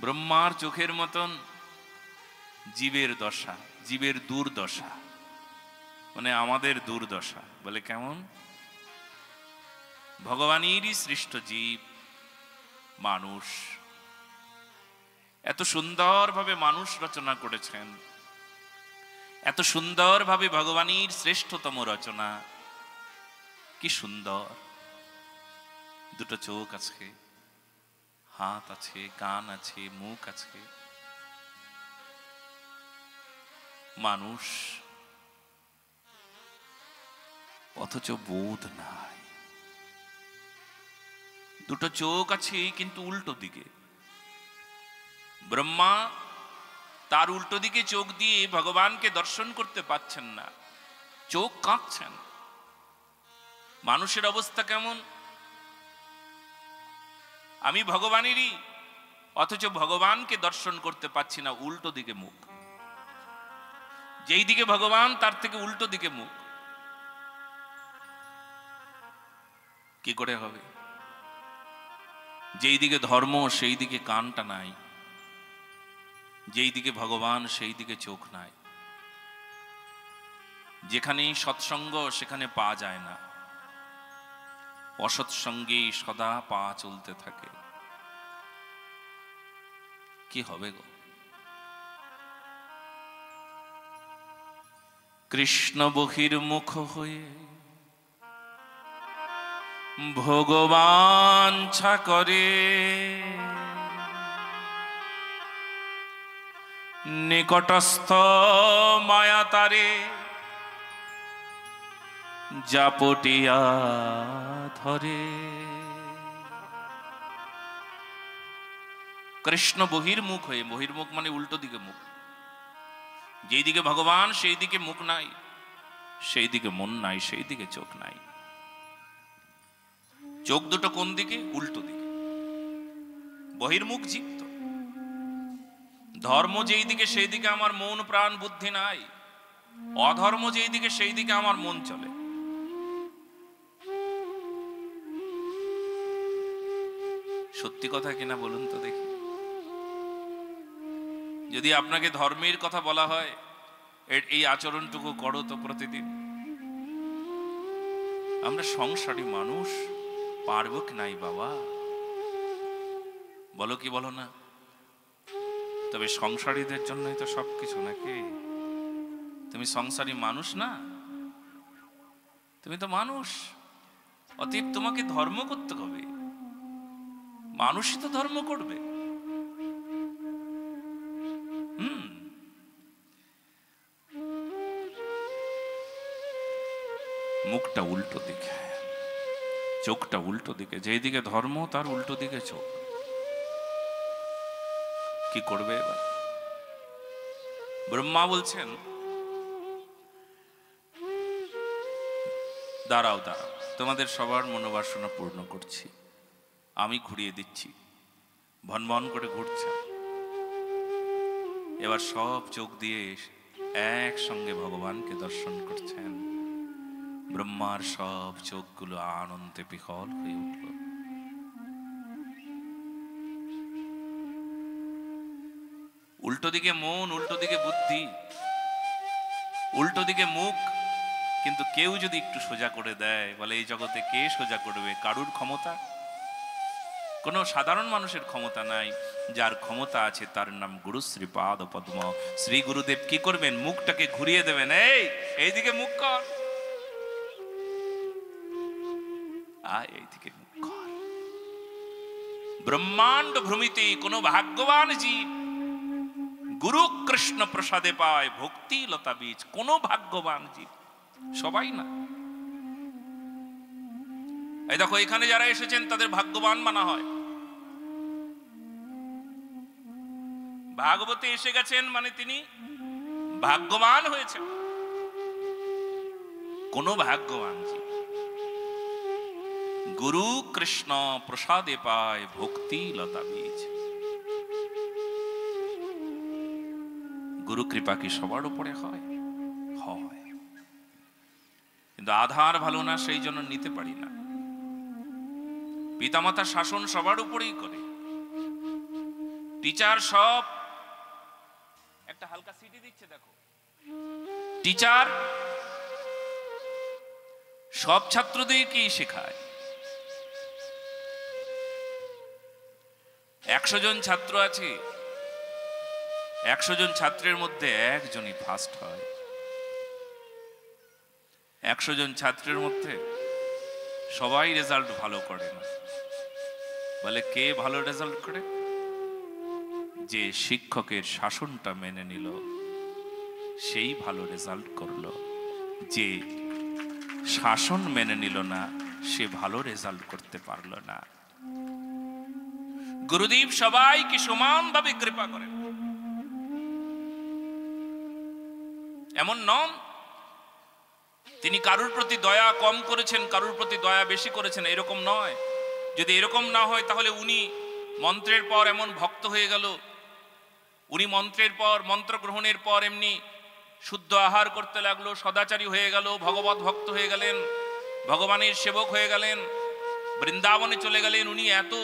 ব্রহ্মার চোখের মতন জীবের দশা, জীবের দুর্দশা, মানে আমাদের দুর্দশা। বলে কেমন? ভগবানেরই সৃষ্ট জীব মানুষ, এত সুন্দরভাবে মানুষ রচনা করেছেন, এত সুন্দরভাবে ভগবানের শ্রেষ্ঠতম রচনা। কি সুন্দর! দুটো চোখ আছে, হাত আছে, কান আছে, মুখ আছে। মানুষ, অথচ বোধ নাই। দুটো চোখ আছে কিন্তু উল্টো দিকে। ব্রহ্মা তার উল্টো দিকে চোখ দিয়ে ভগবানকে দর্শন করতে পাচ্ছেন না, চোখ কাঁপছেন। মানুষের অবস্থা কেমন? আমি ভগবানেরই, অথচ ভগবানকে দর্শন করতে পাচ্ছি না, উল্টো দিকে মুখ। যেই দিকে ভগবান তার থেকে উল্টো দিকে মুখ। কি করে হবে? যেই দিকে ধর্ম সেই দিকে কানটা নাই, যেই দিকে ভগবান সেই দিকে চোখ নাই। যেখানে সৎসঙ্গ সেখানে পা যায় না, অসৎসঙ্গে সদা পা চলতে থাকে। কি হবে গো? কৃষ্ণ বহির্মুখ হয়ে ভগবাঞ্ছা করে, নিকটস্থ মায়া তারে জাপটিয়া ধরে। কৃষ্ণ বহির্মুখ হয়ে, বহির্মুখ মানে উল্টো দিকে মুখ। যেই দিকে ভগবান সেই দিকে মুখ নাই, সেই দিকে মন নাই, সেই দিকে চোখ নাই। চোখ দুটো কোন দিকে? উল্টো দিকে। বহির্মুখ জীব তো। ধর্ম যেই দিকে সেই দিকে আমার মন প্রাণ বুদ্ধি নাই, অধর্ম যেই দিকে সেই দিকে আমার মন চলে। সত্যি কথা কিনা বলুন তো দেখি? যদি আপনাকে ধর্মের কথা বলা হয়, এই আচরণটুকু করো তো প্রতিদিন। আমরা সংসারী মানুষ, পারবো কি নাই বাবা? বলো কি বলো না? তবে সংসারীদের জন্যই তো সবকিছু নাকি? তুমি সংসারী মানুষ না? তুমি তো মানুষ, অতএব তোমাকে ধর্ম করতে হবে। মানুষই তো ধর্ম করবে। মুখটা উল্টো দিকে, চোখটা উল্টো দিকে। যেই দিকে ধর্ম তার উল্টো দিকে চোখ। কি করবে এবার? ব্রহ্মা বলছেন, দাঁড়াও দাঁড়াও, তোমাদের সবার মনোবাসনা পূর্ণ করছি, আমি ঘুরিয়ে দিচ্ছি। ভনভন করে ঘুরছেন। এবার সব চোখ দিয়ে একসঙ্গে ভগবানকে দর্শন করছেন। ব্রহ্মার সব চোখগুলো আনন্দে বিকল হয়ে উঠল। উল্টো দিকে মন, উল্টো দিকে বুদ্ধি, উল্টো দিকে মুখ। কিন্তু কেউ যদি একটু সোজা করে দেয়, বলে এই জগতে কে সোজা করবে? কারুর ক্ষমতা, কোন সাধারণ মানুষের ক্ষমতা নাই। যার ক্ষমতা আছে তার নাম গুরু শ্রী পাদ পদ্ম। শ্রী গুরুদেব কি করবেন? মুখটাকে ঘুরিয়ে দেবেন। এইদিকে মুখ কর, এইদিকে মুখ কর। ব্রহ্মাণ্ড ভ্রমিতে কোন ভাগ্যবান জীব গুরু কৃষ্ণ প্রসাদে পায় ভক্তি লতা বীজ। কোন ভাগ্যবান জীব, সবাই না। এই দেখো, এখানে যারা এসেছেন তাদের ভাগ্যবান মানা হয়। ভাগবতে এসে গেছেন মানে তিনি ভাগ্যবান হয়েছেন। কোন ভাগ্যবান জীব গুরু কৃষ্ণ প্রসাদে পায় ভক্তি লতা বীজ। গুরু কৃপা কি সবার উপরে হয়? হয়, কিন্তু আধার ভালো না, সেই জন্য নিতে পারি না। পিতামাতা শাসন সবার উপরেই করে, টিচার সব একটা হালকা সিটি দিচ্ছে, দেখো। টিচার সব ছাত্রদেরকেই শেখায়। 100 জন ছাত্র আছে, 100 জন ছাত্রের মধ্যে একজনই ফার্স্ট হয়। 100 জন ছাত্রের মধ্যে সবাই রেজাল্ট ভালো করে না। বলে কে ভালো রেজাল্ট করে? যে শিক্ষকের শাসনটা মেনে নিল সেই ভালো রেজাল্ট করলো। যে শাসন মেনে নিল না সে ভালো রেজাল্ট করতে পারলো না। গুরুদেব সবাইকে সমানভাবে কৃপা করেন, এমন নন তিনি কারুর প্রতি দয়া কম করেছেন, কারুর প্রতি দয়া বেশি করেছেন, এরকম নয়। যদি এরকম না হয় তাহলে উনি মন্ত্রের পর এমন ভক্ত হয়ে গেল, উনি মন্ত্রের পর মন্ত্র গ্রহণের পর এমনি শুদ্ধ আহার করতে লাগলো, সদাচারী হয়ে গেল, ভগবত ভক্ত হয়ে গেলেন, ভগবানের সেবক হয়ে গেলেন, বৃন্দাবনে চলে গেলেন। উনি এত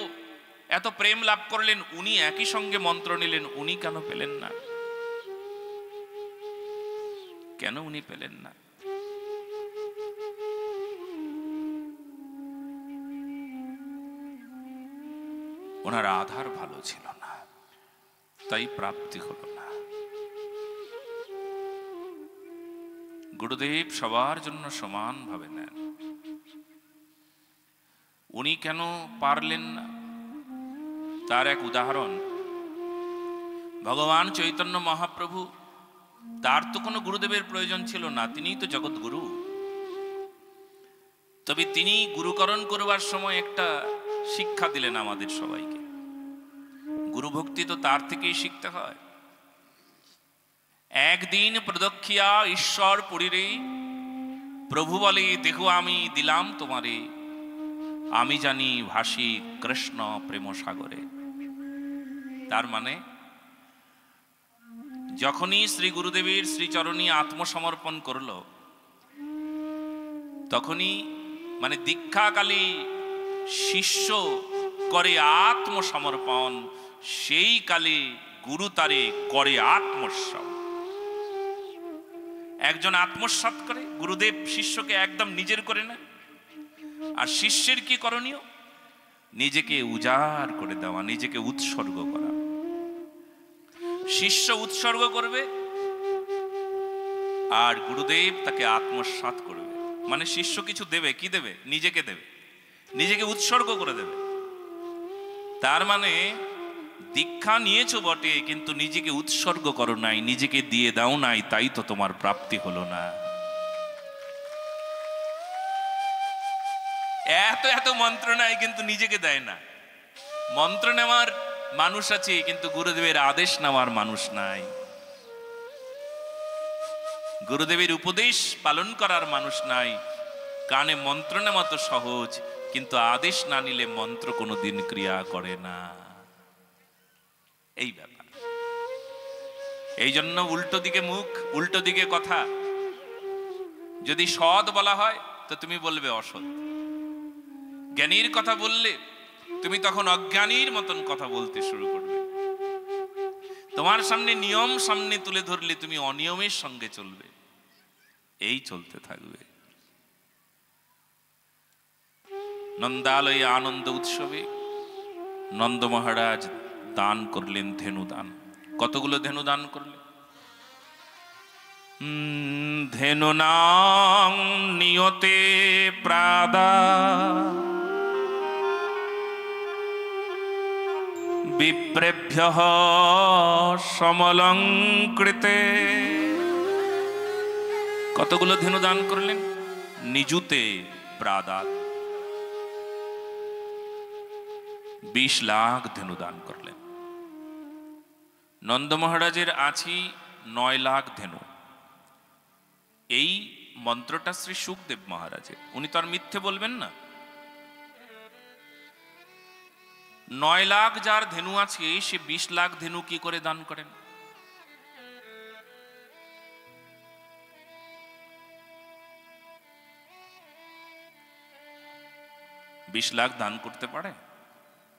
এত প্রেম লাভ করলেন, উনি একই সঙ্গে মন্ত্র নিলেন, উনি কেন পেলেন না? কেন উনি পেলেন না? ওনার আধার ভালো ছিল না, তাই প্রাপ্তি হলো না। গুরুদেব সবার জন্য সমানভাবে নেন, উনি কেন পারলেন না? তার এক উদাহরণ, ভগবান চৈতন্য মহাপ্রভু, তার তো কোনো গুরুদেবের প্রয়োজন ছিল না, তিনিই তো জগৎগুরু। তবে তিনি গুরুকরণ করবার সময় একটা শিক্ষা দিলেন আমাদের সবাইকে। গুরু ভক্তি তো তার থেকেই শিখতে হয়। একদিন প্রদক্ষিয়া ঈশ্বর পুরীরে, প্রভু বলে দেখো আমি দিলাম তোমারে, আমি জানি ভাসি কৃষ্ণ প্রেম সাগরে। তার মানে যখনই শ্রী গুরুদেবের শ্রীচরণী আত্মসমর্পণ করল, তখনই মানে দীক্ষাকালী শিষ্য করে আত্মসমর্পণ, সেই কালে গুরু তারে করে আত্মস্বম। একজন আত্মসাৎ করে, গুরুদেব শিষ্যকে একদম নিজের করে না। আর শিষ্যের কি করণীয়? নিজেকে উজাড় করে দেওয়া, নিজেকে উৎসর্গ করা। শিষ্য উৎসর্গ করবে আর গুরুদেব তাকে আত্মসাৎ করবে। মানে শিষ্য কিছু দেবে, কি দেবে? নিজেকে দেবে, নিজেকে উৎসর্গ করে দেবে। তার মানে দীক্ষা নিয়েছো বটে, কিন্তু নিজেকে উৎসর্গ করো নাই, নিজেকে দিয়ে দাও নাই, তাই তো তোমার প্রাপ্তি হলো না। এত এত মন্ত্র নাই কিন্তু নিজেকে দেয় না। মন্ত্র নেওয়ার মানুষ আছে কিন্তু গুরুদেবের আদেশ নেওয়ার মানুষ নাই। গুরুদেবের উপদেশ পালন করার মানুষ নাই। কানে মন্ত্র নেওয়া তো সহজ, কিন্তু আদেশ না নিলে মন্ত্র কোনোদিন ক্রিয়া করে না। এই ব্যাপার। এই জন্য উল্টো দিকে মুখ, উল্টো দিকে কথা। যদি সৎ বলা হয় তো তুমি বলবে অসৎ। জ্ঞানীর কথা বললে তুমি তখন অজ্ঞানীর মতন কথা বলতে শুরু করবে। তোমার সামনে নিয়ম সামনে তুলে ধরলে তুমি অনিয়মের সঙ্গে চলবে। এই চলতে থাকবে। নন্দালয়ে আনন্দ উৎসবে নন্দ মহারাজ দান করলেন ধেনু দান। কতগুলো ধেনু দান করলেন? ধেনুনাং নিয়তে প্রাদা বিপ্রেভ্যঃ সমলঙ্কৃতে। কতগুলো ধেনু দান করলেন? নিজুতে প্রাদাত 20 লাখ ধেনু দান করলেন। নন্দ মহারাজের আছি 9 লাখ ধেনু। এই মন্ত্রটা শ্রী সুখদেব মহারাজের, উনি তো আর মিথ্যে বলবেন না। 9 লাখ যার ধেনু আছে সে 20 লাখ ধেনু কি করে দান করেন? $20 লাখ দান করতে পারে?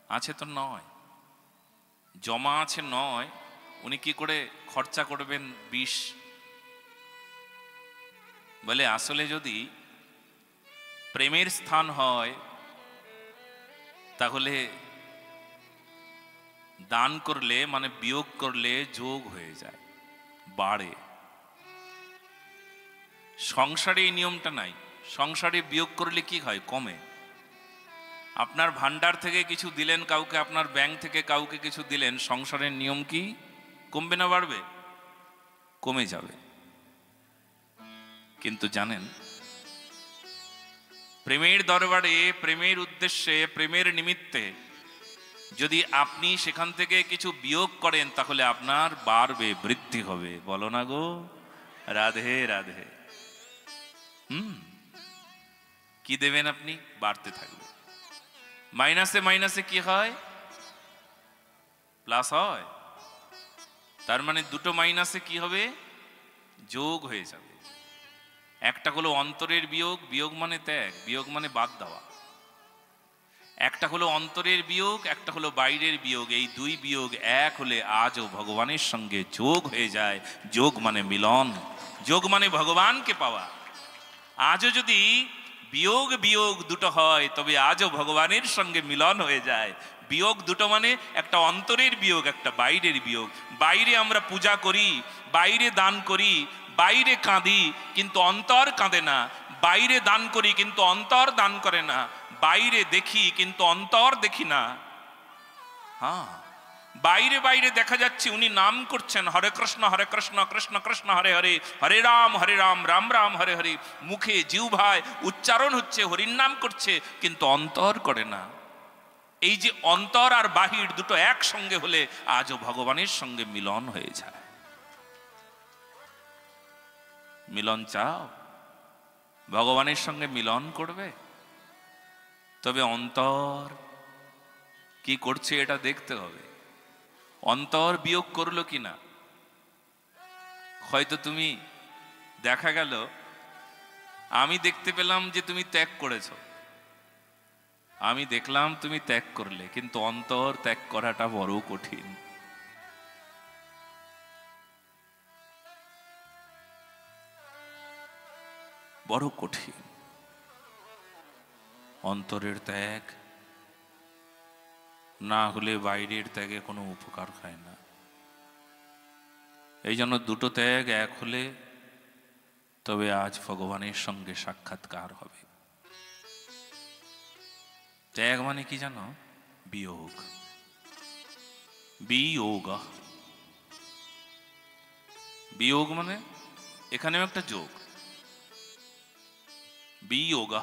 আছে তো নয়। জমা আছে নয়, উনি কি করে খরচা করবেন বিষ? বলে আসলে যদি প্রেমের স্থান হয় তাহলে দান করলে মানে বিয়োগ করলে যোগ হয়ে যায়, বাড়ে। সংসারে এই নিয়মটা নাই। সংসারে বিয়োগ করলে কি হয়? কমে। আপনার ভান্ডার থেকে কিছু দিলেন কাউকে, আপনার ব্যাংক থেকে কাউকে কিছু দিলেন, সংসারের নিয়ম কি? কমবে না বাড়বে? কমে যাবে। কিন্তু জানেন, প্রেমের দরবারে, প্রেমের উদ্দেশ্যে, প্রেমের নিমিত্তে যদি আপনি সেখান থেকে কিছু বিয়োগ করেন তাহলে আপনার বাড়বে, বৃদ্ধি হবে। বলো না গো, রাধে রাধে। কি দেবেন আপনি? বাড়তে থাকবে। মাইনাসে মাইনাসে কি হয়? প্লাস হয়। তার মানে দুটো মাইনাসে কি হবে? যোগ হয়ে যাবে। একটা হলো অন্তরের বিয়োগ, বিয়োগ মানে ত্যাগ, বিয়োগ মানে বাদ দেওয়া। একটা হলো অন্তরের বিয়োগ, একটা হলো বাইরের বিয়োগ। এই দুই বিয়োগ এক হলে আজও ভগবানের সঙ্গে যোগ হয়ে যায়। যোগ মানে মিলন, যোগ মানে ভগবানকে পাওয়া। আজও যদি বিয়োগ বিয়োগ দুটো হয় তবে আজও ভগবানের সঙ্গে মিলন হয়ে যায়। বিয়োগ দুটো মানে একটা অন্তরের বিয়োগ, একটা বাইরের বিয়োগ। বাইরে আমরা পূজা করি, বাইরে দান করি, বাইরে কাঁদি কিন্তু অন্তর কাঁদে না। বাইরে দান করি কিন্তু অন্তর দান করে না। বাইরে দেখি কিন্তু অন্তর দেখি না। হ্যাঁ, বাইরে বাইরে দেখা যাচ্ছে উনি নাম করছেন হরে কৃষ্ণ কৃষ্ণ কৃষ্ণ হরে হরে, হরে রাম রাম রাম হরে হরে। মুখে জিহ্বায় উচ্চারণ হচ্ছে, হরির নাম করছে, কিন্তু অন্তর করে না। এই যে অন্তর আর বাহির দুটো একসঙ্গে হলে আজও ভগবানের সঙ্গে মিলন হয়ে যায়। মিলন চাও? ভগবানের সঙ্গে মিলন করবে? তবে অন্তর কি করছে এটা দেখতে হবে। অন্তর বিয়োগ করলো কিনা। হয়তো তুমি, দেখা গেল আমি দেখতে পেলাম যে তুমি ত্যাগ করেছ, আমি দেখলাম তুমি ত্যাগ করলে, কিন্তু অন্তর ত্যাগ করাটা বড় কঠিন। বড় কঠিন অন্তরের ত্যাগ না হলে বাইরের ত্যাগে কোনো উপকার হয় না। এই জন্য দুটো ত্যাগ এক হলে তবে আজ ভগবানের সঙ্গে সাক্ষাৎকার হবে। ত্যাগ মানে কি জানো? বিয়োগ। বিয়োগ, বিয়োগ মানে এখানেও একটা যোগ। বিয়োগ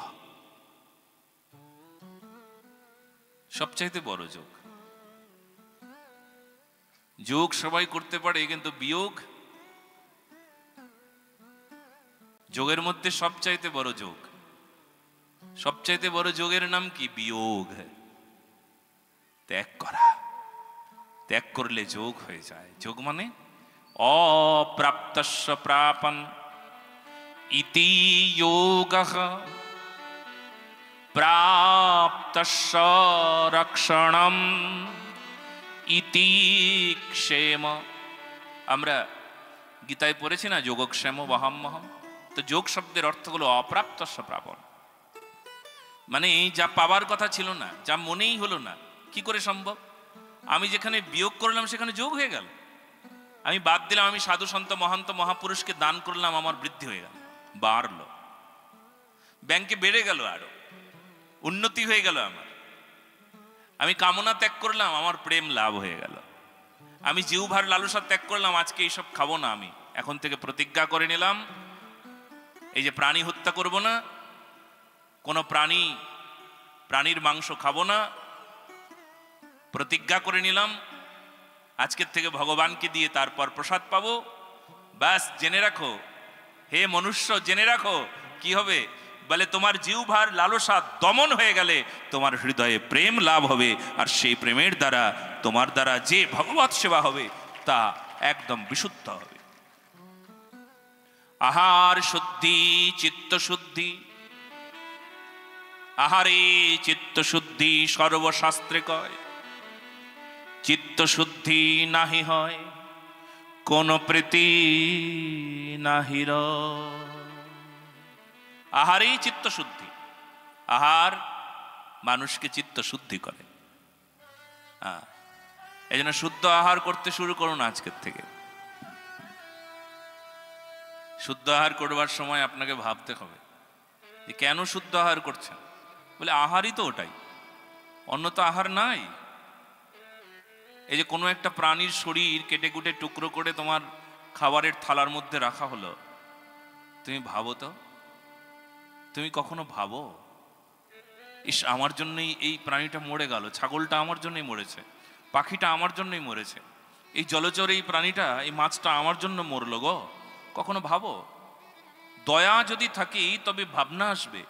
সবচাইতে বড় যোগ। যোগ সবাই করতে পারে, কিন্তু বিয়োগ যোগের মধ্যে সবচাইতে বড় যোগ। সবচাইতে বড় যোগের নাম কি? বিয়োগ। ত্যাগ করা। ত্যাগ করলে যোগ হয়ে যায়। যোগ মানে অপ্রাপ্তস্য প্রাপন ইতি যোগঃ, প্রাপ্তস্য রক্ষণম ইতি ক্ষেম। আমরা গীতায় পড়েছি না, যোগক্ষেম বহাম্যহম। তো যোগ শব্দের অর্থ হলো অপ্রাপ্তস্য প্রাপন, মানে যা পাওয়ার কথা ছিল না, যা মনেই হলো না। কি করে সম্ভব? আমি যেখানে বিয়োগ করলাম সেখানে যোগ হয়ে গেল। আমি বাদ দিলাম, আমি সাধু সন্ত মহান্ত মহাপুরুষকে দান করলাম, আমার বৃদ্ধি হয়ে গেল, বাড়লো, ব্যাংকে বেড়ে গেল, আরো উন্নতি হয়ে গেল আমার। আমি কামনা ত্যাগ করলাম, আমার প্রেম লাভ হয়ে গেল। আমি জিহ্বার লালসা ত্যাগ করলাম, আজকে এইসব খাবো না। আমি এখন থেকে প্রতিজ্ঞা করে নিলাম, এই যে প্রাণী হত্যা করব না, কোনো প্রাণীর মাংস খাবো না, প্রতিজ্ঞা করে নিলাম। আজকের থেকে ভগবানকে দিয়ে তারপর প্রসাদ পাবো। ব্যাস, জেনে রাখো হে মনুষ্য, জেনে রাখো কি হবে। বলে তোমার জিহ্বার লালসা দমন হয়ে গেলে তোমার হৃদয়ে প্রেম লাভ হবে, আর সেই প্রেমের দ্বারা তোমার দ্বারা যে ভগবৎ সেবা হবে তা একদম বিশুদ্ধ হবে। আহার শুদ্ধি, চিত্ত শুদ্ধি। আহারে চিত্ত শুদ্ধি সর্বশাস্ত্রে কয়। চিত্ত শুদ্ধি নাহি হয়, কোন প্রীতি নাহির। আহারেই চিত্ত শুদ্ধি। আহার মানুষকে চিত্ত শুদ্ধি করে। এই জন্য শুদ্ধ আহার করতে শুরু করুন আজকের থেকে। শুদ্ধ আহার করবার সময় আপনাকে ভাবতে হবে যে কেন শুদ্ধ আহার করছেন। বলে আহারই তো ওটাই, অন্য তো আহার নাই। এই যে কোনো একটা প্রাণীর শরীর কেটে কুটে টুকরো করে তোমার খাবারের থালার মধ্যে রাখা হলো, তুমি ভাবো তো, তুমি কখনো ভাবো ইস আমার জন্যই এই প্রাণীটা মরে গেল, ছাগলটা আমার জন্যই মরেছে, পাখিটা আমার জন্যই মরেছে, এই জলচর এই প্রাণীটা এই মাছটা আমার জন্য মরলো গো? কখনো ভাবো? দয়া যদি থাকি তবে ভাবনা আসবে,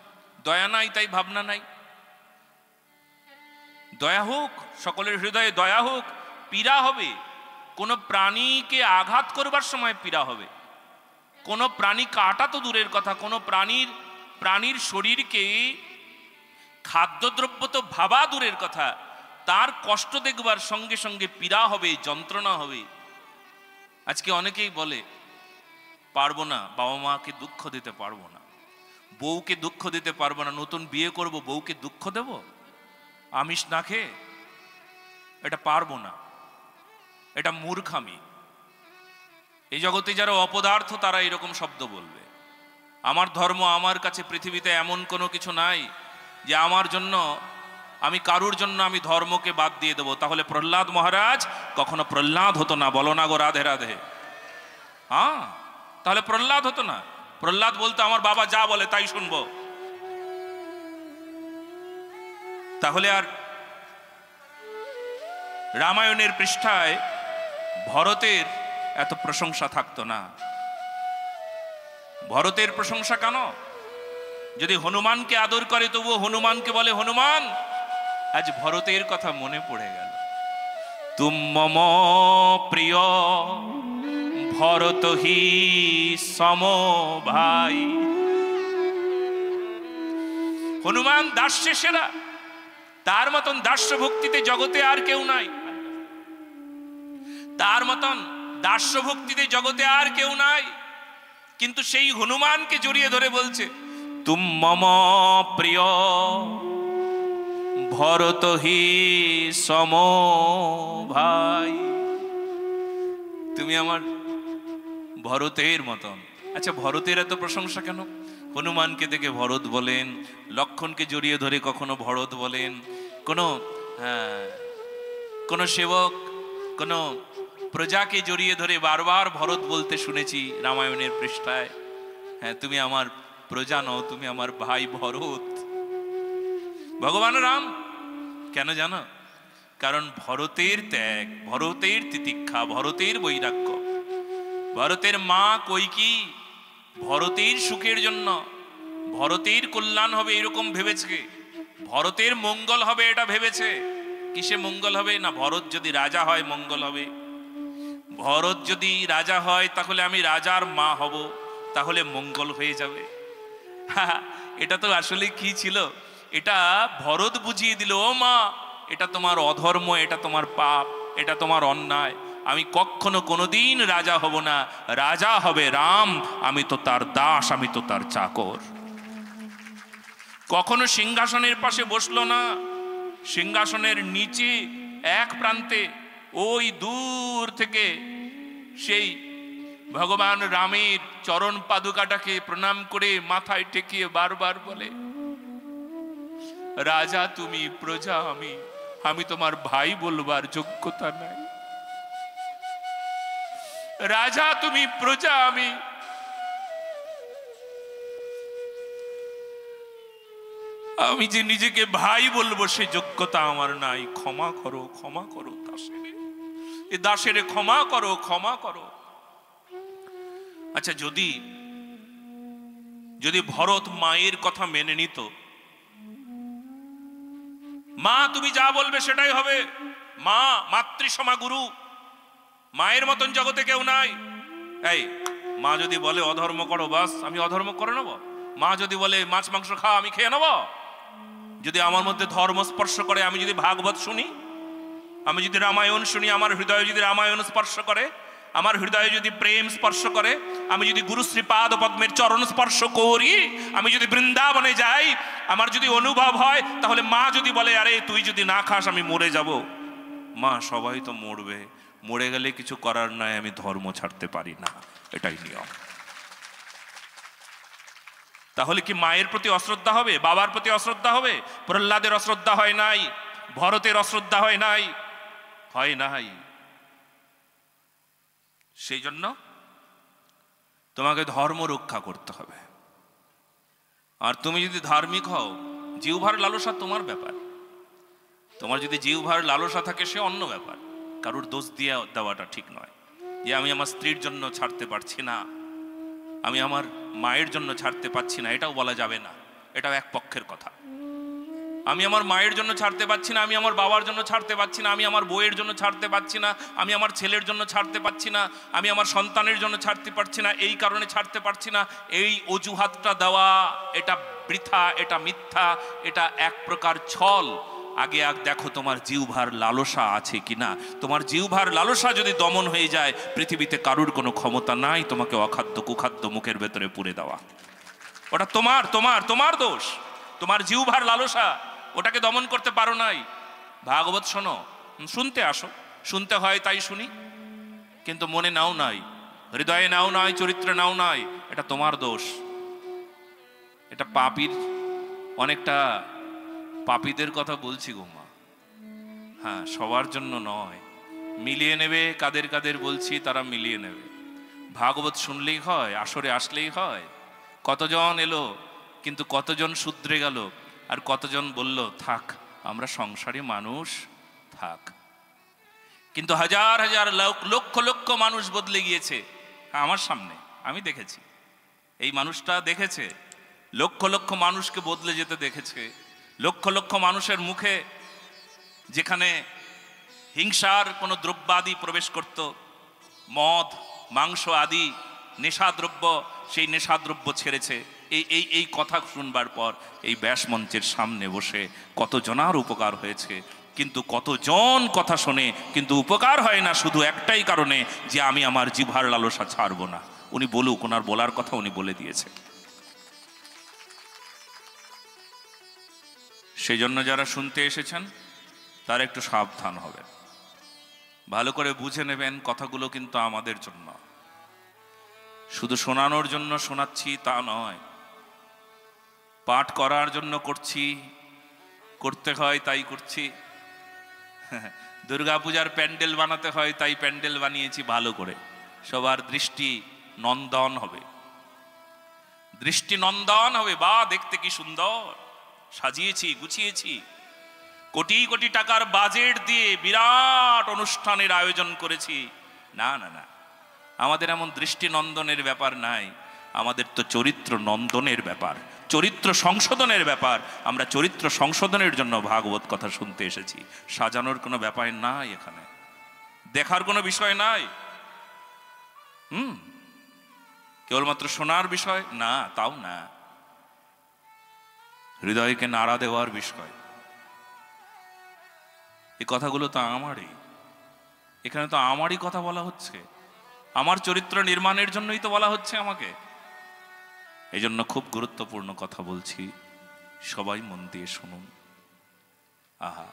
দয়া নাই তাই ভাবনা নাই। দয়া হোক, সকলের হৃদয়ে দয়া হোক, পীড়া হবে। কোন প্রাণীকে আঘাত করবার সময় পীড়া হবে। কোন প্রাণী কাটা তো দূরের কথা, কোন প্রাণীর শরীরকে খাদ্যদ্রব্য তো ভাবা দূরের কথা, তার কষ্ট দেখবার সঙ্গে সঙ্গে পীড়া হবে, যন্ত্রণা হবে। আজকে অনেকেই বলে পারবো না, বাবা মাকে দুঃখ দিতে পারবো না, বউকে দুঃখ দিতে পারবো না, নতুন বিয়ে করব বউকে দুঃখ দেব আমিষ না খেয়ে, এটা পারবো না, এটা মূর্খামি। এই জগতে যারা অপদার্থ তারা এরকম শব্দ বলবে। আমার ধর্ম, আমার কাছে পৃথিবীতে এমন কোনো কিছু নাই যে আমার জন্য, আমি কারুর জন্য আমি ধর্মকে বাদ দিয়ে দেবো। তাহলে প্রহ্লাদ মহারাজ কখনো প্রহ্লাদ হতো না। বলো না গো রাধে রাধে। হ্যাঁ, তাহলে প্রহ্লাদ হতো না। প্রহ্লাদ বলতো আমার বাবা যা বলে তাই শুনবো। তাহলে আর রামায়ণের পৃষ্ঠায় ভরতের এত প্রশংসা থাকতো না। ভরতের প্রশংসা কেন? যদি হনুমানকে আদর করে তবুও হনুমানকে বলে হনুমান। আজ ভরতের কথা মনে পড়ে গেল। তুম মম প্রিয় ভরত হি সম ভাই। হনুমান দাস্যে সেরা, তার মতন দাস্য ভক্তিতে জগতে আর কেউ নাই। তার মতন দাস্য ভক্তিতে জগতে আর কেউ নাই। কিন্তু সেই হনুমানকে জড়িয়ে ধরে বলছে তুম মম প্রিয় ভরত হি সম ভাই। তুমি আমার ভরতের মতন। আচ্ছা, ভরতের এত প্রশংসা কেন? হনুমানকে দেখে ভরত বলেন, লক্ষণকে জড়িয়ে ধরে কখনো ভরত বলেন, কোন সেবক কোন প্রজাকে জড়িয়ে ধরে বারবার ভরত বলতে শুনেছি রামায়ণের পৃষ্ঠায়। হ্যাঁ, তুমি আমার প্রজা নও, তুমি আমার ভাই ভরত। ভগবান রাম কেন জানো? কারণ ভরতের ত্যাগ, ভরতের তিতিক্ষা, ভরতের বৈরাগ্য। ভরতের মা কইকি ভরতের সুখের জন্য, ভরতের কল্যাণ হবে এরকম ভেবেছে, ভরতের মঙ্গল হবে এটা ভেবেছে। কিসে মঙ্গল হবে? না, ভরত যদি রাজা হয় মঙ্গল হবে। ভরত যদি রাজা হয় তাহলে আমি রাজার মা হব, তাহলে মঙ্গল হয়ে যাবে। এটা তো আসলে কি ছিল? এটা ভরত বুঝিয়ে দিল, ও মা, এটা তোমার অধর্ম, এটা তোমার পাপ, এটা তোমার অন্যায়। আমি কখনো কোনোদিন রাজা হব না, রাজা হবে রাম। আমি তো তার দাস, আমি তো তার চাকর। কখনো সিংহাসনের পাশে বসলো না, সিংহাসনের নিচে এক প্রান্তে ওই দূর থেকে সেই ভগবান রামের চরণ পাদুকাটাকে প্রণাম করে মাথায় টেকিয়ে বারবার বলে, রাজা তুমি, প্রজা আমি, আমি তোমার ভাই বলবার যোগ্যতা নাই। রাজা তুমি, প্রজা আমি, আমি যে নিজেকে ভাই বলবো সে যোগ্যতা আমার নাই। ক্ষমা করো, ক্ষমা করো দাসেরে, এ দাসেরে ক্ষমা করো, ক্ষমা করো। আচ্ছা, যদি ভরত মায়ের কথা মেনে নিত, মা তুমি যা বলবে সেটাই হবে, মা মাতৃসমা গুরু, মায়ের মতন জগতে কেউ নাই। এই মা যদি বলে অধর্ম করো, বাস আমি অধর্ম করে নেব। মা যদি বলে মাছ মাংস খাও, আমি খেয়ে নেব। যদি আমার মধ্যে ধর্ম স্পর্শ করে, আমি যদি ভাগবত শুনি, আমি যদি রামায়ণ শুনি, আমার হৃদয়ে যদি রামায়ণ স্পর্শ করে, আমার হৃদয়ে যদি প্রেম স্পর্শ করে, আমি যদি গুরু শ্রীপাদ পদ্মের চরণ স্পর্শ করি, আমি যদি বৃন্দাবনে যাই, আমার যদি অনুভব হয়, তাহলে মা যদি বলে আরে তুই যদি না খাস আমি মরে যাব, মা সবাই তো মরবে, মরে গেলে কিছু করার নাই, আমি ধর্ম ছাড়তে পারি না, এটাই নিয়ম। তাহলে কি মায়ের প্রতি অশ্রদ্ধা হবে? বাবার প্রতি অশ্রদ্ধা হবে? প্রহ্লাদের অশ্রদ্ধা হয় নাই, ভরতের অশ্রদ্ধা হয় নাই, হয় নাই। সেই জন্য তোমাকে ধর্ম রক্ষা করতে হবে। আর তুমি যদি ধার্মিক হও, জিহ্বার লালসা তোমার ব্যাপার। তোমার যদি জিহ্বার লালসা থাকে সে অন্য ব্যাপার, কারোর দোষ দিয়ে দেওয়াটা ঠিক নয়। যে আমি আমার স্ত্রীর জন্য ছাড়তে পারছি না, আমি আমার মায়ের জন্য ছাড়তে পারছি না, এটাও বলা যাবে না, এটাও এক পক্ষের কথা। আমি আমার মায়ের জন্য ছাড়তে পারছি না, আমি আমার বাবার জন্য ছাড়তে পারছি না, আমি আমার বউয়ের জন্য ছাড়তে পারছি না, আমি আমার ছেলের জন্য ছাড়তে পারছি না, আমি আমার সন্তানের জন্য ছাড়তে পারছি না, এই কারণে ছাড়তে পারছি না, এই অজুহাতটা দেওয়া এটা বৃথা, এটা মিথ্যা, এটা এক প্রকার ছল। আগে দেখো তোমার জিহ্বার লালসা আছে কিনা। তোমার জিহ্বার লালসা যদি দমন হয়ে যায়, পৃথিবীতে কারুর কোনো ক্ষমতা নাই তোমাকে অখাদ্য কুখাদ্য মুখের ভেতরে পুরে দেওয়া। ওটা তোমার তোমার তোমার দোষ, তোমার জিহ্বার লালসা, ওটাকে দমন করতে পারো নাই। ভাগবত শোনো, শুনতে আসো, শুনতে হয় তাই শুনি, কিন্তু মনে নাও নাই, হৃদয়ে নাও নাই, চরিত্রে নাও নাই, এটা তোমার দোষ। এটা পাপীর, অনেকটা পাপীদের কথা বলছি গো মা। হ্যাঁ, সবার জন্য নয়, মিলিয়ে নেবে কাদের কাদের বলছি, তারা মিলিয়ে নেবে। ভাগবত শুনলেই হয়, আসরে আসলেই হয়। কতজন এলো, কিন্তু কতজন শুধরে গেল, আর কতজন বলল থাক আমরা সংসারী মানুষ থাক। কিন্তু হাজার হাজার লক্ষ লক্ষ মানুষ বদলে গিয়েছে আমার সামনে, আমি দেখেছি। এই মানুষটা দেখেছে, লক্ষ লক্ষ মানুষকে বদলে যেতে দেখেছে। লক্ষ লক্ষ মানুষের মুখে যেখানে হিংসার কোনো দ্রব্যাদি প্রবেশ করত, মদ মাংস আদি নেশাদ্রব্য, সেই নেশাদ্রব্য ছেড়েছে। এই কথা শুনবার পর এই ব্যাসমঞ্চের সামনে বসে কতজনার উপকার হয়েছে। কিন্তু কতজন কথা শোনে কিন্তু উপকার হয় না, শুধু একটাই কারণে যে আমি আমার জিহ্বার লালসা ছাড়ব না। উনি বলুক, ওনার বলার কথা উনি বলে দিয়েছে। সেই জন্য যারা শুনতে এসেছেন তারা একটু সাবধান হবেন, ভালো করে বুঝে নেবেন কথাগুলো কিন্তু আমাদের জন্য, শুধু শোনানোর জন্য শোনাচ্ছি তা নয়, পাঠ করার জন্য করছি, করতে হয় তাই করছি। দুর্গাপূজার প্যান্ডেল বানাতে হয় তাই প্যান্ডেল বানিয়েছি ভালো করে, সবার দৃষ্টি নন্দন হবে, দৃষ্টি নন্দন হবে। বা দেখতে কি সুন্দর সাজিয়েছি, গুছিয়েছি, কোটি কোটি টাকার বাজেট দিয়ে বিরাট অনুষ্ঠানের আয়োজন করেছি। না না না, আমাদের এমন দৃষ্টি নন্দনের ব্যাপার নাই, আমাদের তো চরিত্র নন্দনের ব্যাপার, চরিত্র সংশোধনের ব্যাপার। আমরা চরিত্র সংশোধনের জন্য ভাগবত কথা শুনতে এসেছি, সাজানোর কোনো ব্যাপার নাই, এখানে দেখার কোনো বিষয় নাই। কেবলমাত্র শোনার বিষয় না, তাও না, হৃদয়কে নাড়া দেওয়ার বিষয়। এই কথাগুলো তো আমারই, এখানে তো আমারই কথা বলা হচ্ছে, আমার চরিত্র নির্মাণের জন্যই তো বলা হচ্ছে আমাকে। এই জন্য খুব গুরুত্বপূর্ণ কথা বলছি, সবাই মন দিয়ে শুনুন। আহা,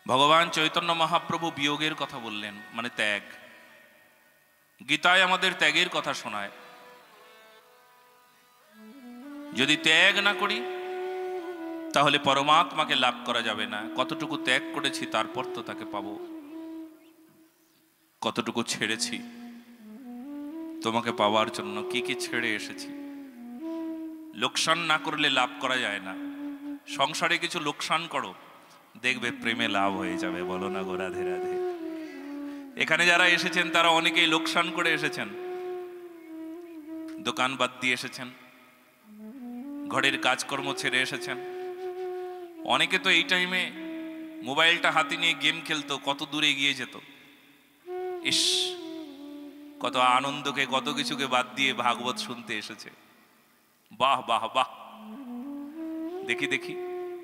ভগবান চৈতন্য মহাপ্রভু বিয়োগের কথা বললেন, মানে ত্যাগ। গীতায় আমাদের ত্যাগের কথা শোনায়। যদি ত্যাগ না করি তাহলে পরমাত্মাকে লাভ করা যাবে না। কতটুকু ত্যাগ করেছি তারপর তো তাকে পাবো, কতটুকু ছেড়েছি তোমাকে পাওয়ার জন্য, কি কি ছেড়ে এসেছি। লোকসান না করলে লাভ করা যায় না। সংসারে কিছু লোকসান করো, দেখবে প্রেমে লাভ হয়ে যাবে। বলো না গো রাধে রাধে। এখানে যারা এসেছেন তারা অনেকেই লোকসান করে এসেছেন, দোকান বাদ দিয়ে এসেছেন, ঘরের কাজকর্ম ছেড়ে এসেছেন। অনেকে তো এই টাইমে মোবাইলটা হাতে নিয়ে গেম খেলতো, কত দূরে এগিয়ে যেত। ইস, কত আনন্দকে কত কিছুকে বাদ দিয়ে ভাগবত শুনতে এসেছে। বাহ বাহ বাহ, দেখি দেখি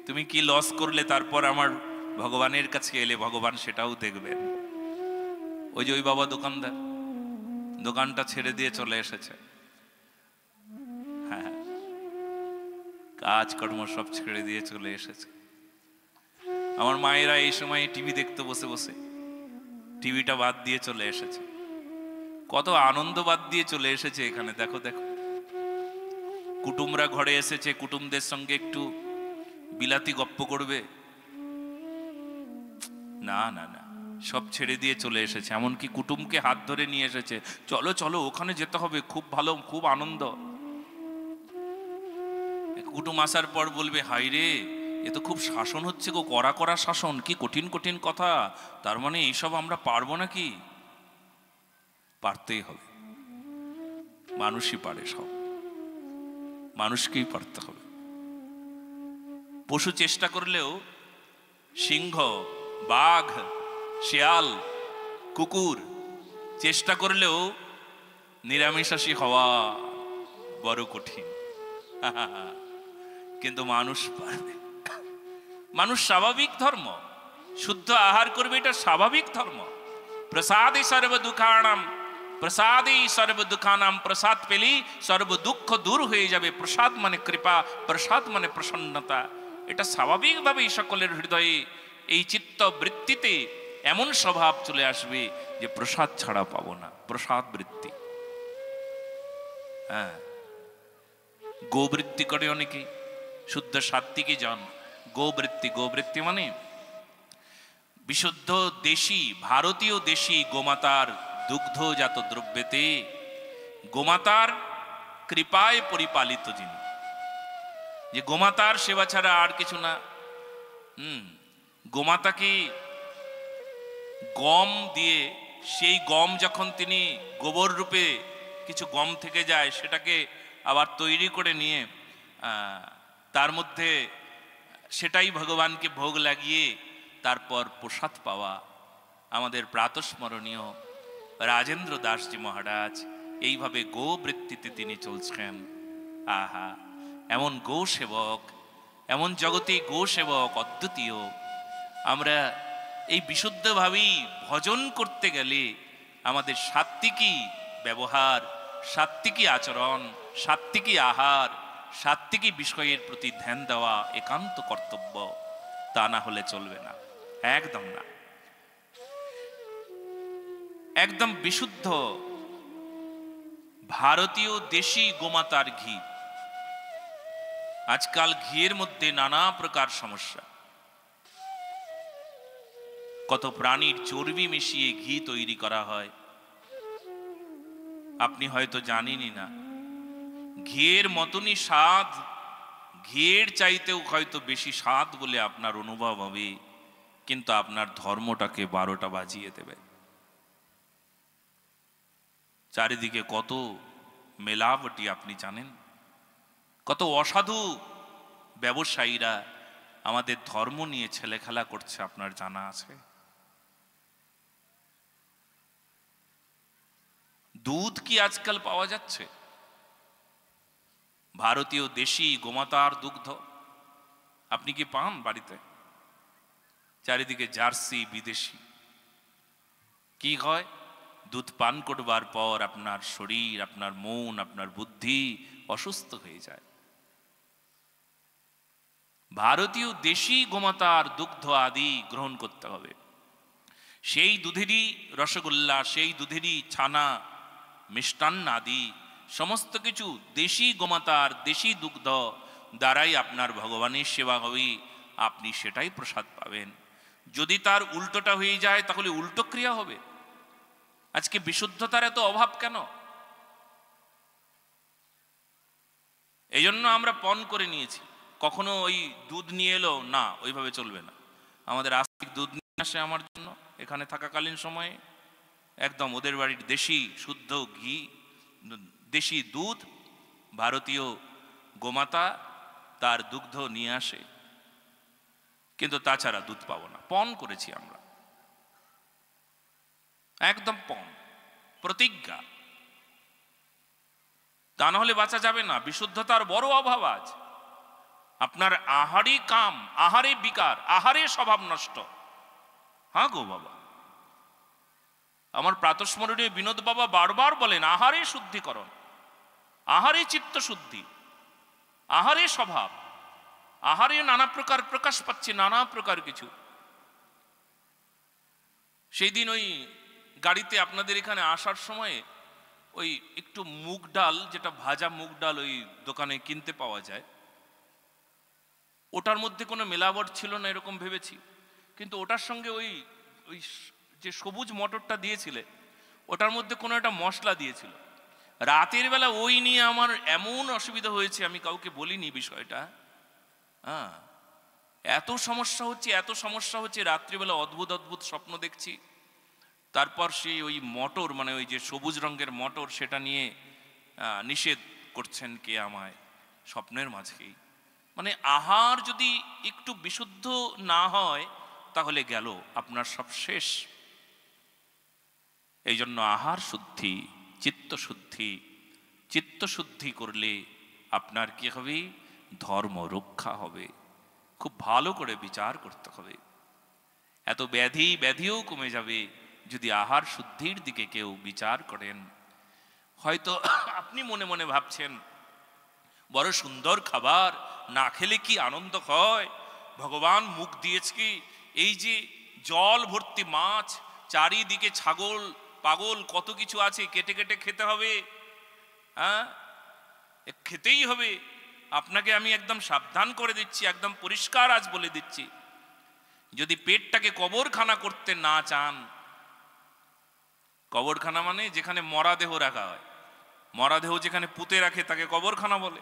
তুমি কি লস করলে তারপর আমার ভগবানের কাছে এলে ভগবান সেটাও দেখবেন। ওই যে ওই বাবা দোকানদার দোকানটা ছেড়ে দিয়ে চলে এসেছে, হ্যাঁ কাজকর্ম সব ছেড়ে দিয়ে চলে এসেছে। আমার মায়েরা এই সময় টিভি দেখতে বসে বসে টিভিটা বাদ দিয়ে চলে এসেছে, কত আনন্দ বাদ দিয়ে চলে এসেছে এখানে। দেখো দেখো, কুটুমরা ঘরে এসেছে, কুটুমদের সঙ্গে একটু বিলাতি গপ্প করবে, না না না, সব ছেড়ে দিয়ে চলে এসেছে। এমনকি কুটুমকে হাত ধরে নিয়ে এসেছে, চলো চলো ওখানে যেতে হবে, খুব ভালো, খুব আনন্দ। কুটুম আসার পর বলবে, হাই রে এ তো খুব শাসন হচ্ছে গো, কড়া কড়া শাসন, কি কঠিন কঠিন কথা, তার মানে এইসব আমরা পারবো নাকি? পারতেই হবে, মানুষই পারে, সব মানুষকেই পারতে হবে। পশু চেষ্টা করলেও, সিংহ, বাঘ, শিয়াল, কুকুর চেষ্টা করলেও নিরামিষাশী হওয়া বড় কঠিন, কিন্তু মানুষ পারবে। মানুষ স্বাভাবিক ধর্ম, শুদ্ধ আহার করবে, এটা স্বাভাবিক ধর্ম। প্রসাদে সর্ব দুঃখানাম, প্রসাদে সর্ব দুঃখানাম, প্রসাদ পেলি সর্ব দুঃখ দূর হয়ে যাবে। প্রসাদ মানে কৃপা, প্রসাদ মানে প্রসন্নতা। এটা স্বাভাবিকভাবেই সকলের হৃদয়ে, এই চিত্ত বৃত্তিতে এমন স্বভাব চলে আসবে যে প্রসাদ ছাড়া পাবো না, প্রসাদ বৃত্তি। হ্যাঁ, গোবৃত্তি করে অনেকে, শুদ্ধ সাত্ত্বিকী জন। গোবৃত্তি, গোবৃত্তি মানে বিশুদ্ধ দেশি, ভারতীয় দেশি গোমাতার দুগ্ধজাত দ্রব্যেতে গোমাতার কৃপায় পরিপালিত যিনি, যে গোমাতার সেবা ছাড়া আর কিছু না। গোমাতাকে গম দিয়ে, সেই গম যখন তিনি গোবর রূপে কিছু গম থেকে যায়, সেটাকে আবার তৈরি করে নিয়ে তার মধ্যে সেটাই ভগবানকে ভোগ লাগিয়ে তারপর প্রসাদ পাওয়া। আমাদের প্রাতঃস্মরণীয় রাজেন্দ্র দাসজি মহারাজ এইভাবে গোবৃত্তিতে তিনি চলছেন। আহা, এমন গো সেবক, এমন জগতে গো সেবক অদ্বিতীয়। আমরা এই বিশুদ্ধভাবেই ভজন করতে গেলে আমাদের সাত্ত্বিকী ব্যবহার, সাত্ত্বিকী আচরণ, সাত্ত্বিকী আহার, সাত্ত্বিকী বিষয়ের প্রতি ধ্যান দেওয়া একান্ত কর্তব্য। তা না হলে চলবে না, একদম না। একদম বিশুদ্ধ ভারতীয় দেশি গোমাতার ঘি। আজকাল ঘিয়ের মধ্যে নানা প্রকার সমস্যা, কত প্রাণীর চর্বি মিশিয়ে ঘি তৈরি করা হয়, আপনি হয়তো জানেনই না। ঘিয়ের মতনই স্বাদ, ঘিয়ের চাইতেও হয়তো বেশি স্বাদ বলে আপনার অনুভব হবে, কিন্তু আপনার ধর্মটাকে 12টা বাজিয়ে দেবে। চারিদিকে কত মেলাবটি আপনি জানেন, কত অসাধু ব্যবসায়ীরা আমাদের ধর্ম নিয়ে ছেলেখেলা করছে, আপনার জানা আছে? দুধ কি আজকাল পাওয়া যাচ্ছে? ভারতীয় দেশি গোমাতার দুগ্ধ আপনি কি পান বাড়িতে? চারিদিকে জার্সি, বিদেশি। কি হয়? দুধ পান করবার পর আপনার শরীর, আপনার মন, আপনার বুদ্ধি অসুস্থ হয়ে যায়। ভারতীয় দেশি গোমাতার দুগ্ধ আদি গ্রহণ করতে হবে। সেই দুধেরই রসগোল্লা, সেই দুধেরই ছানা, মিষ্টান্ন আদি সমস্ত কিছু দেশি গোমাতার দেশি দুগ্ধ দ্বারাই আপনার ভগবানের সেবা হবে, আপনি সেটাই প্রসাদ পাবেন। যদি তার উল্টোটা হয়ে যায় তাহলে উল্টো ক্রিয়া হবে। আজকে বিশুদ্ধতার এত অভাব কেন? এই জন্য আমরা পণ করে নিয়েছি। কখনো ওই দুধ নিয়ে এলো না, ওইভাবে চলবে না। আমাদের আস্তিক দুধ নিয়ে আসে আমার জন্য এখানে থাকাকালীন সময়ে, একদম ওদের বাড়ির দেশি শুদ্ধ ঘি, দেশি দুধ, ভারতীয় গোমাতা তার দুগ্ধ নিয়ে আসে, কিন্তু তাছাড়া দুধ পাবো না। পণ করেছি আমরা, একদম পণ, প্রতিজ্ঞা। তা না হলে বাঁচা যাবে না। বিশুদ্ধতার বড় অভাব আজ। আপনার আহারে কাম, আহারে বিকার, আহারে স্বভাব নষ্ট। হ্যাঁ গো বাবা, আমার প্রাতঃস্মরণীয় বিনোদ বাবা বারবার বলেন আহারে শুদ্ধিকরণ, আহারে চিত্ত শুদ্ধি, আহারে স্বভাব, আহারে নানা প্রকার প্রকাশ পাচ্ছে, নানা প্রকার কিছু। সেই দিন ওই গাড়িতে আপনাদের এখানে আসার সময় ওই একটু মুগ ডাল, যেটা ভাজা মুগ ডাল ওই দোকানে কিনতে পাওয়া যায়, ওটার মধ্যে কোনো মেলাবট ছিল না এরকম ভেবেছি, কিন্তু ওটার সঙ্গে ওই ওই যে সবুজ মটরটা দিয়েছিলে ওটার মধ্যে কোনো একটা মশলা দিয়েছিল। রাতের বেলা ওই নিয়ে আমার এমন অসুবিধা হয়েছে, আমি কাউকে বলিনি বিষয়টা। হ্যাঁ, এত সমস্যা হচ্ছে, এত সমস্যা হচ্ছে, রাত্রিবেলা অদ্ভুত অদ্ভুত স্বপ্ন দেখছি। তারপর সেই ওই মটর, মানে ওই যে সবুজ রঙের মটর, সেটা নিয়ে নিষেধ করছেন কে আমায় স্বপ্নের মাঝেই। মানে আহার যদি একটু বিশুদ্ধ না হয় তাহলে গেল আপনার সব শেষ। এই জন্য আহার শুদ্ধি, চিত্ত শুদ্ধি, চিত্ত শুদ্ধি করলে আপনার কি হবে? ধর্ম রক্ষা হবে। খুব ভালো করে বিচার করতে হবে। এত ব্যাধিও কমে যাবে যদি আহার শুদ্ধির দিকে কেউ বিচার করেন। হয়তো আপনি মনে মনে ভাবছেন বড় সুন্দর খাবার, না খেলে কি আনন্দ হয়, ভগবান মুখ দিয়েছে কি, এই যে জল ভর্তি মাছ, চারিদিকে ছাগল পাগল কত কিছু আছে, কেটে কেটে খেতে হবে। হ্যাঁ, খেতেই হবে। আপনাকে আমি একদম সাবধান করে দিচ্ছি, একদম পরিষ্কার আজ বলে দিচ্ছি, যদি পেটটাকে কবরখানা করতে না চান, কবরখানা মানে যেখানে মরা দেহ রাখা হয়, মরা দেহ যেখানে পুঁতে রাখে তাকে কবরখানা বলে,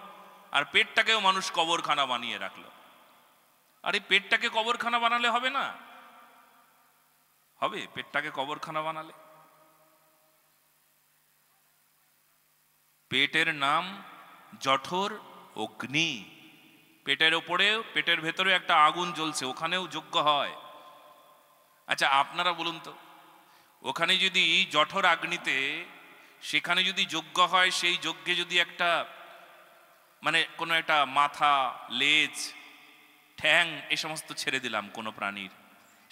আর পেটটাকেও মানুষ কবরখানা বানিয়ে রাখলো। আর এই পেটটাকে কবরখানা বানালে হবে না? হবে পেটটাকে কবরখানা বানালে? পেটের নাম জঠর অগ্নি। পেটের ওপরে, পেটের ভেতরে একটা আগুন জ্বলছে, ওখানেও যজ্ঞ হয়। আচ্ছা আপনারা বলুন তো, ওখানে যদি জঠর আগ্নিতে, সেখানে যদি যজ্ঞ হয়, সেই যজ্ঞে যদি একটা মানে কোনো একটা মাথা, লেজ, ঠ্যাং এই সমস্ত ছেড়ে দিলাম কোনো প্রাণীর,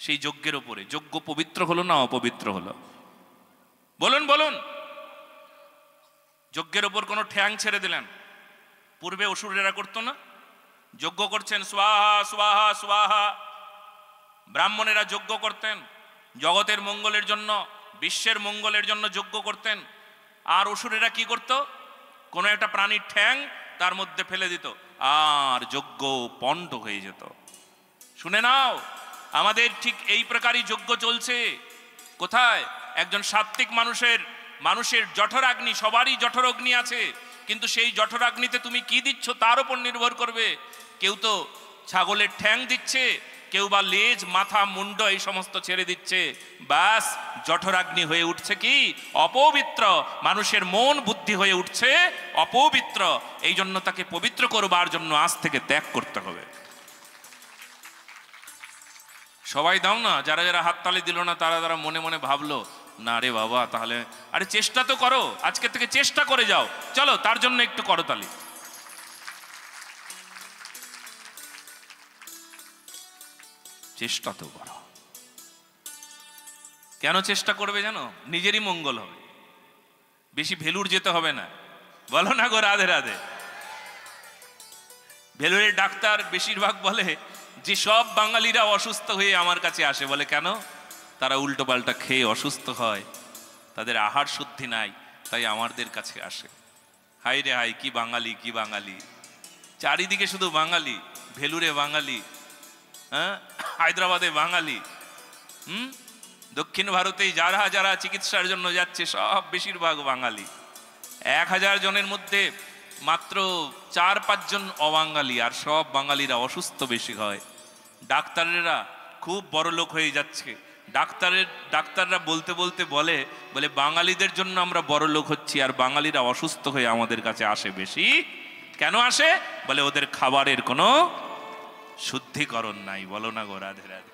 সেই যজ্ঞের ওপরে, যজ্ঞ পবিত্র হলো না অপবিত্র হলো? বলুন বলুন। যজ্ঞের ওপর কোনো ঠ্যাং ছেড়ে দিলেন, পূর্বে অসুরেরা করতো না? যজ্ঞ করছেন স্বাহা স্বাহা স্বাহা, ব্রাহ্মণেরা যজ্ঞ করতেন, জগতের মঙ্গলের জন্য, বিশ্বের মঙ্গলের জন্য যজ্ঞ করতেন। আর অসুরেরা কি করত? কোনো একটা প্রাণীর ঠ্যাং তার মধ্যে ফেলে দিত, আর যজ্ঞ পণ্ড হয়ে যেত। শুনে নাও, আমাদের ঠিক এই প্রকারই যজ্ঞ চলছে। কোথায়? একজন সাত্ত্বিক মানুষের জঠরাগ্নি, সবারই জঠরাগ্নি আছে, কিন্তু সেই জঠরাগ্নিতে তুমি কি দিচ্ছ তার উপর নির্ভর করবে। কেউ তো ছাগলের ঠ্যাং দিচ্ছে, কেউ বা লেজ, মাথা, মুন্ড এই সমস্ত ছেড়ে দিচ্ছে, বাস জঠরাগ্নি হয়ে উঠছে কি? অপবিত্র। মানুষের মন বুদ্ধি হয়ে উঠছে অপবিত্র। এই জন্য তাকে পবিত্র করবার জন্য আজ থেকে ত্যাগ করতে হবে। সবাই দাও না, যারা যারা হাততালি দিল না তারা মনে মনে ভাবলো, না রে বাবা, তাহলে আরে চেষ্টা তো করো, আজকে থেকে চেষ্টা করে যাও, চলো তার জন্য একটু করতালি। চেষ্টা তো করো। কেন চেষ্টা করবে জানো? নিজেরই মঙ্গল হবে, বেশি ভেলুর যেতে হবে না। বলো না গো রাধে রাধে। ভেলুরের ডাক্তার বেশিরভাগ বলে যে সব বাঙালিরা অসুস্থ হয়ে আমার কাছে আসে, বলে কেন? তারা উল্টো পাল্টা খেয়ে অসুস্থ হয়, তাদের আহার শুদ্ধি নাই, তাই আমাদের কাছে আসে। হাই রে হাই, কি বাঙালি, কি বাঙালি, চারিদিকে শুধু বাঙালি, ভেলুরে বাঙালি, হ্যাঁ হায়দ্রাবাদে বাঙালি, দক্ষিণ ভারতে যারা যারা চিকিৎসার জন্য যাচ্ছে সব বেশিরভাগ বাঙালি। 1000 জনের মধ্যে মাত্র 4-5 জন অবাঙালি, আর সব বাঙালিরা অসুস্থ বেশি হয়। ডাক্তারেরা খুব বড় লোক হয়ে যাচ্ছে। ডাক্তাররা বলতে বলতে বলে বাঙালিদের জন্য আমরা বড় লোক হচ্ছি, আর বাঙালিরা অসুস্থ হয়ে আমাদের কাছে আসে বেশি। কেন আসে? বলে ওদের খাবারের কোনো শুদ্ধিকরণ নাই। বলো না গো রাধে রাধে।